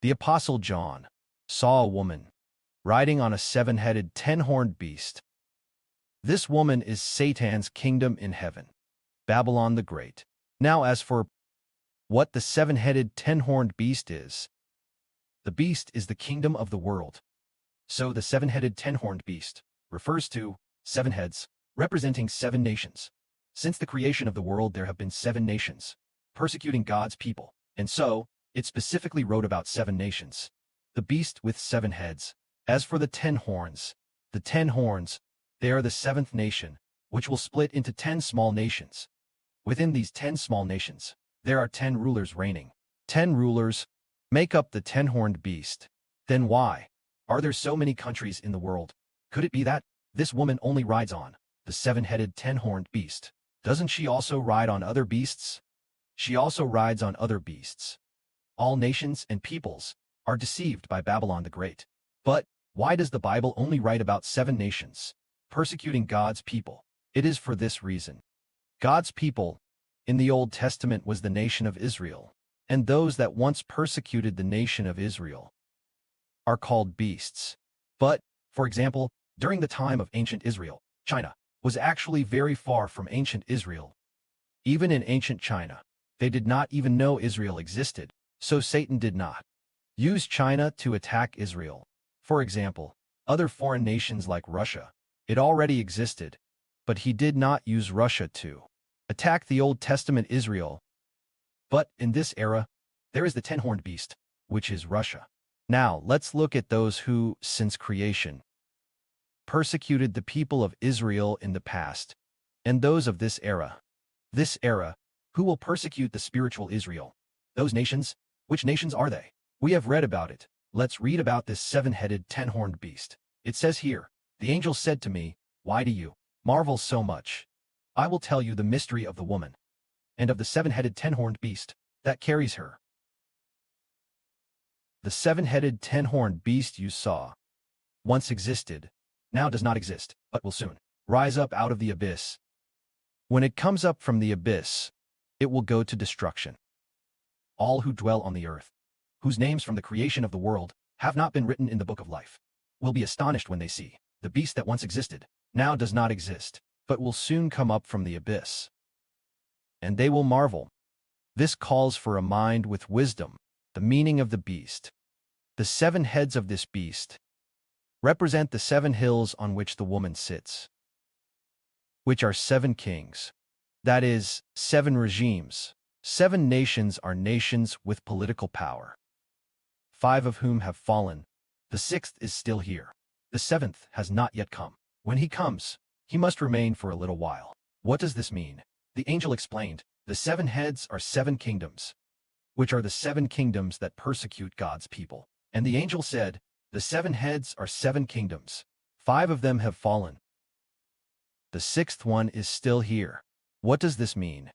The Apostle John saw a woman riding on a seven-headed, ten-horned beast. This woman is Satan's kingdom in heaven, Babylon the Great. Now as for what the seven-headed, ten-horned beast is, the beast is the kingdom of the world. So the seven-headed, ten-horned beast refers to seven heads, representing seven nations. Since the creation of the world there have been seven nations, persecuting God's people, and so it specifically wrote about seven nations. The beast with seven heads. As for the 10 horns, they are the seventh nation, which will split into 10 small nations. Within these 10 small nations, there are 10 rulers reigning. 10 rulers make up the 10-horned beast. Then why are there so many countries in the world? Could it be that this woman only rides on the seven-headed, 10-horned beast? Doesn't she also ride on other beasts? She also rides on other beasts. All nations and peoples are deceived by Babylon the Great. But why does the Bible only write about seven nations persecuting God's people? It is for this reason. God's people in the Old Testament was the nation of Israel, and those that once persecuted the nation of Israel are called beasts. But, for example, during the time of ancient Israel, China was actually very far from ancient Israel. Even in ancient China, they did not even know Israel existed, so Satan did not use China to attack Israel. For example, other foreign nations like Russia, it already existed, but he did not use Russia to attack the Old Testament Israel. But in this era, there is the 10-horned beast, which is Russia. Now, let's look at those who, since creation, persecuted the people of Israel in the past, and those of this era. This era, who will persecute the spiritual Israel? Those nations? Which nations are they? We have read about it. Let's read about this seven-headed, 10-horned beast. It says here, the angel said to me, "Why do you marvel so much? I will tell you the mystery of the woman, and of the seven-headed, 10-horned beast that carries her." The seven-headed, 10-horned beast you saw once existed, now does not exist, but will soon rise up out of the abyss. When it comes up from the abyss, it will go to destruction. All who dwell on the earth, whose names from the creation of the world have not been written in the book of life, will be astonished when they see the beast that once existed, now does not exist, but will soon come up from the abyss. And they will marvel. This calls for a mind with wisdom. The meaning of the beast. The seven heads of this beast represent the 7 hills on which the woman sits, which are 7 kings. That is, 7 regimes. 7 nations are nations with political power, 5 of whom have fallen. The 6th is still here. The 7th has not yet come. When he comes, he must remain for a little while. What does this mean? The angel explained, the 7 heads are 7 kingdoms, which are the 7 kingdoms that persecute God's people. And the angel said, the 7 heads are 7 kingdoms. 5 of them have fallen. The 6th one is still here. What does this mean?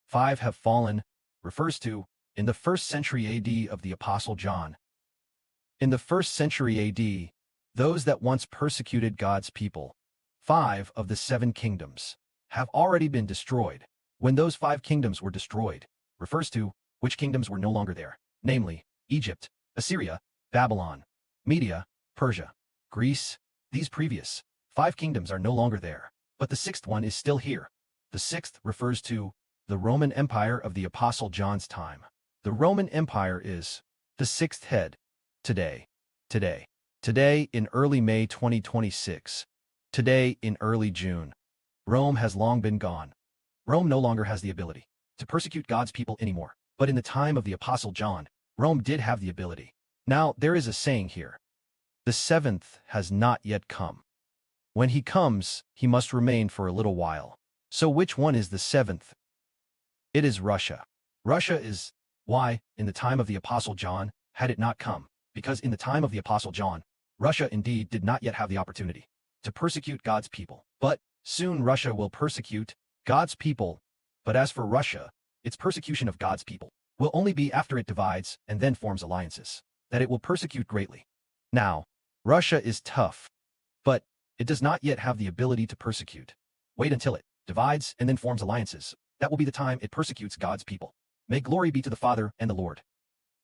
5 have fallen refers to, in the 1st century AD of the Apostle John. In the 1st century AD, those that once persecuted God's people, 5 of the 7 kingdoms, have already been destroyed. When those 5 kingdoms were destroyed, refers to which kingdoms were no longer there, namely, Egypt, Assyria, Babylon, Media, Persia, Greece. These previous 5 kingdoms are no longer there, but the 6th one is still here. The 6th refers to the Roman Empire of the Apostle John's time. The Roman Empire is the 6th head. Today, in early May 2026, today in early June, Rome has long been gone. Rome no longer has the ability to persecute God's people anymore. But in the time of the Apostle John, Rome did have the ability. Now, there is a saying here. The 7th has not yet come. When he comes, he must remain for a little while. So which one is the 7th? It is Russia. Russia is why, in the time of the Apostle John, had it not come, because in the time of the Apostle John, Russia indeed did not yet have the opportunity to persecute God's people. But soon Russia will persecute God's people. But as for Russia, its persecution of God's people will only be after it divides and then forms alliances, that it will persecute greatly. Now, Russia is tough, but it does not yet have the ability to persecute. Wait until it divides and then forms alliances. That will be the time it persecutes God's people. May glory be to the Father and the Lord.